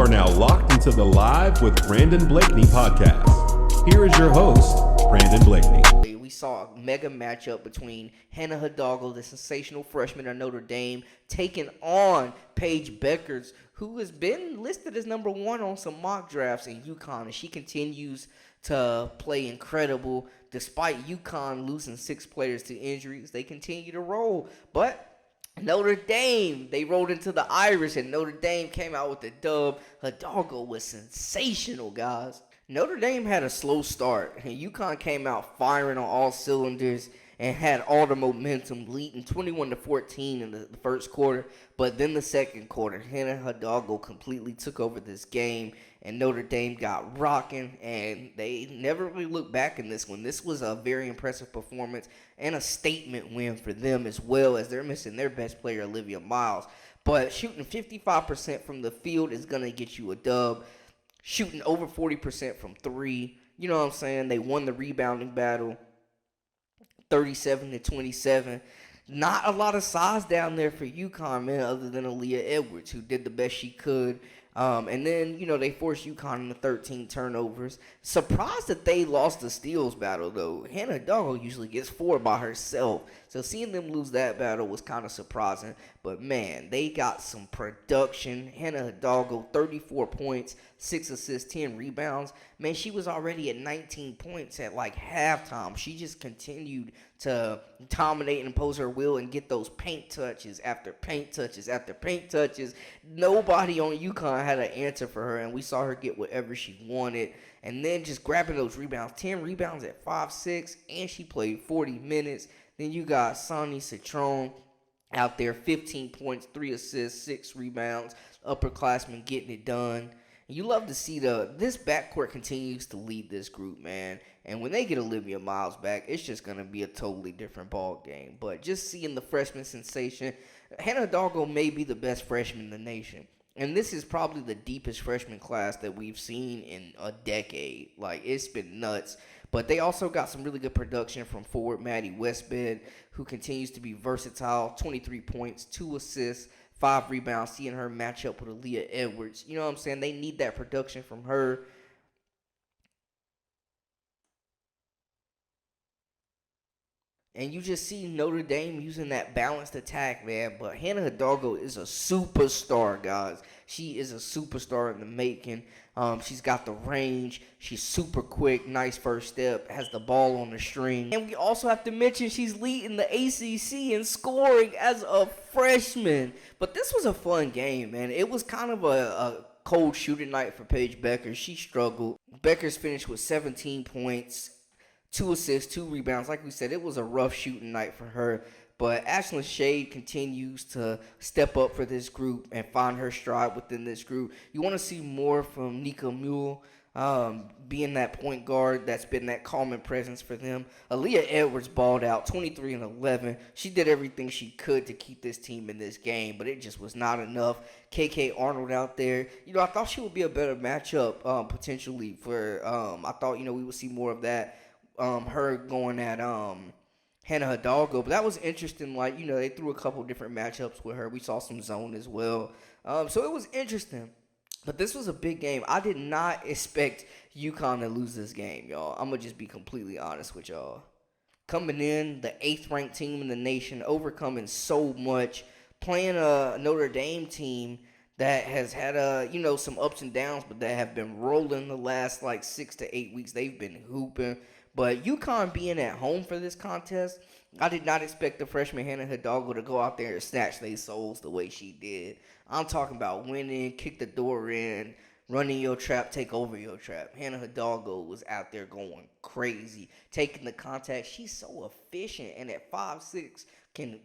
are now locked into the Live with Brandon Blakeney podcast. Here is your host, Brandon Blakeney. We saw a mega matchup between Hannah Hidalgo, the sensational freshman at Notre Dame, taking on Paige Bueckers, who has been listed as number one on some mock drafts in UConn, and she continues to play incredible. Despite UConn losing 6 players to injuries, they continue to roll. But Notre Dame, they rolled into the Irish, and Notre Dame came out with the dub. Hidalgo was sensational, guys. Notre Dame had a slow start, and UConn came out firing on all cylinders and had all the momentum, leading 21-14 in the first quarter. But then the second quarter, Hannah Hidalgo completely took over this game, and Notre Dame got rocking, and they never really looked back in this one. This was a very impressive performance and a statement win for them, as well as they're missing their best player, Olivia Miles. But shooting 55% from the field is going to get you a dub. Shooting over 40% from three, you know what I'm saying? They won the rebounding battle, 37-27. Not a lot of size down there for UConn, man, other than Aaliyah Edwards, who did the best she could. And then, they forced UConn into 13 turnovers. Surprised that they lost the steals battle, though. Hannah Hidalgo usually gets 4 by herself. So seeing them lose that battle was kind of surprising. But, man, they got some production. Hannah Hidalgo, 34 points, 6 assists, 10 rebounds. Man, she was already at 19 points at, halftime. She just continued to dominate and impose her will and get those paint touches after paint touches after paint touches. Nobody on UConn had an answer for her, and we saw her get whatever she wanted. And then just grabbing those rebounds, 10 rebounds at 5'6", and she played 40 minutes. Then you got Sonny Citron out there, 15 points, 3 assists, 6 rebounds, upperclassmen getting it done. You love to see this backcourt continues to lead this group, man. And when they get Olivia Miles back, it's just going to be a totally different ball game. But just seeing the freshman sensation, Hannah Hidalgo may be the best freshman in the nation. And this is probably the deepest freshman class that we've seen in a decade. It's been nuts. But they also got some really good production from forward Maddie Westbed, who continues to be versatile, 23 points, 2 assists, 5 rebounds, seeing her match up with Aaliyah Edwards. You know what I'm saying? They need that production from her. And you just see Notre Dame using that balanced attack, man. But Hannah Hidalgo is a superstar, guys. She is a superstar in the making. She's got the range. She's super quick. Nice first step. Has the ball on the string. And we also have to mention she's leading the ACC in scoring as a freshman. But this was a fun game, man. It was kind of a cold shooting night for Paige Bueckers. She struggled. Bueckers finished with 17 points. 2 assists, 2 rebounds. Like we said, it was a rough shooting night for her. But Ashlyn Shade continues to step up for this group and find her stride within this group. You want to see more from Nika Mule, being that point guard that's been that calming presence for them. Aaliyah Edwards balled out, 23 and 11. She did everything she could to keep this team in this game, but it just was not enough. KK Arnold out there. I thought she would be a better matchup potentially for I thought, we would see more of that. Her going at Hannah Hidalgo, but that was interesting. They threw a couple different matchups with her. We saw some zone as well, so it was interesting. But this was a big game. I did not expect UConn to lose this game, y'all. I'm gonna just be completely honest with y'all. Coming in, the 8th ranked team in the nation, overcoming so much, playing a Notre Dame team that has had some ups and downs, but that have been rolling the last 6 to 8 weeks. They've been hooping. But UConn being at home for this contest, I did not expect the freshman Hannah Hidalgo to go out there and snatch their souls the way she did. I'm talking about winning, kick the door in, running your trap, take over your trap. Hannah Hidalgo was out there going crazy, taking the contact. She's so efficient, and at 5'6",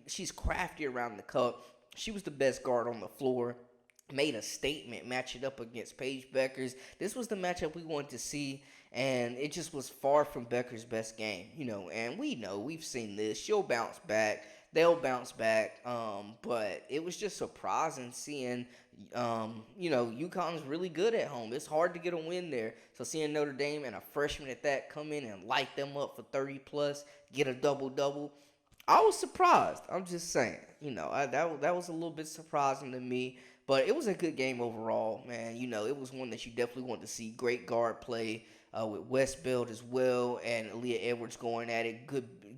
she's crafty around the cup. She was the best guard on the floor. Made a statement, match it up against Paige Bueckers. This was the matchup we wanted to see, and it just was far from Bueckers' best game, and we've seen this. She'll bounce back. They'll bounce back, but it was just surprising seeing, UConn's really good at home. It's hard to get a win there, so seeing Notre Dame and a freshman at that come in and light them up for 30-plus, get a double-double, I was surprised. I'm just saying, that was a little bit surprising to me, but it was a good game overall, man. It was one that you definitely want to see. Great guard play with West Beld as well, and Aaliyah Edwards going at it.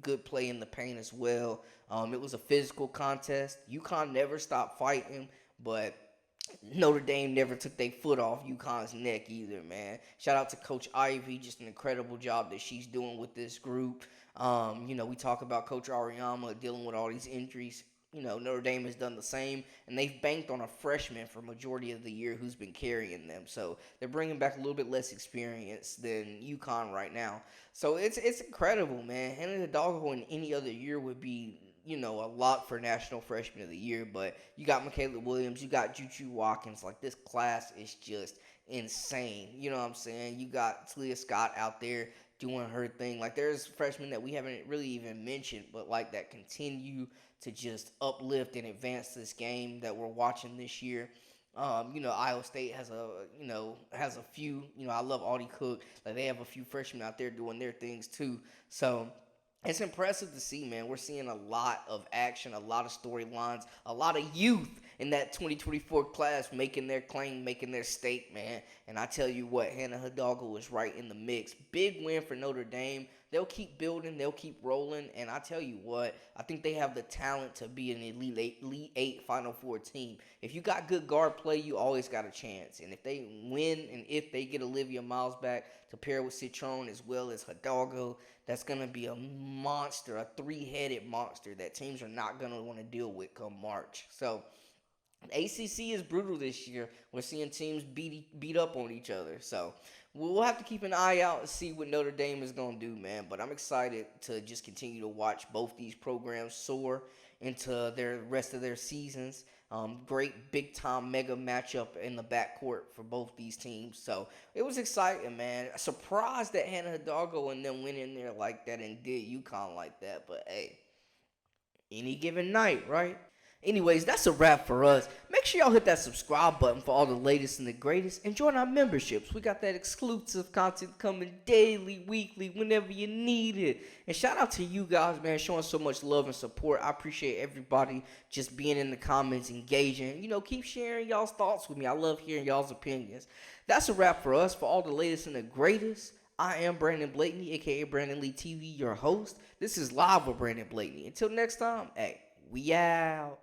Good play in the paint as well. It was a physical contest. UConn never stopped fighting, but Notre Dame never took their foot off UConn's neck either, man. Shout out to Coach Ivy, just an incredible job that she's doing with this group. We talk about Coach Ariama dealing with all these injuries. Notre Dame has done the same, and they've banked on a freshman for majority of the year who's been carrying them. So they're bringing back a little bit less experience than UConn right now. So it's incredible, man. Hannah Hidalgo in any other year would be a lot for National Freshman of the Year, but you got Michaela Williams, you got Juju Watkins. Like, this class is just insane. You know what I'm saying? You got Talia Scott out there doing her thing. Like, there's freshmen that we haven't really even mentioned, but like that continue to just uplift and advance this game that we're watching this year. Iowa State has a few. I love Audie Cook. Like, they have a few freshmen out there doing their things too. So it's impressive to see, man. We're seeing a lot of action, a lot of storylines, a lot of youth in that 2024 class making their claim, making their stake, man. And I tell you what, Hannah Hidalgo is right in the mix. Big win for Notre Dame. They'll keep building. They'll keep rolling. And I tell you what, I think they have the talent to be an Elite Eight Final Four team. If you got good guard play, you always got a chance. And if they win and if they get Olivia Miles back to pair with Citron as well as Hidalgo, that's going to be a monster, a three-headed monster that teams are not going to want to deal with come March. So ACC is brutal this year. We're seeing teams beat up on each other. So we'll have to keep an eye out and see what Notre Dame is going to do, man. But I'm excited to just continue to watch both these programs soar into their rest of their seasons. Great big-time mega matchup in the backcourt for both these teams. So it was exciting, man. Surprised that Hannah Hidalgo and them went in there like that and did UConn like that. But, hey, any given night, right? Anyways, that's a wrap for us. Make sure y'all hit that subscribe button for all the latest and the greatest. And join our memberships. We got that exclusive content coming daily, weekly, whenever you need it. And shout out to you guys, man, showing so much love and support. I appreciate everybody just being in the comments, engaging. Keep sharing y'all's thoughts with me. I love hearing y'all's opinions. That's a wrap for us. For all the latest and the greatest, I am Brandon Blakeney, a.k.a. Brandon Lee TV, your host. This is Live with Brandon Blakeney. Until next time, hey, we out.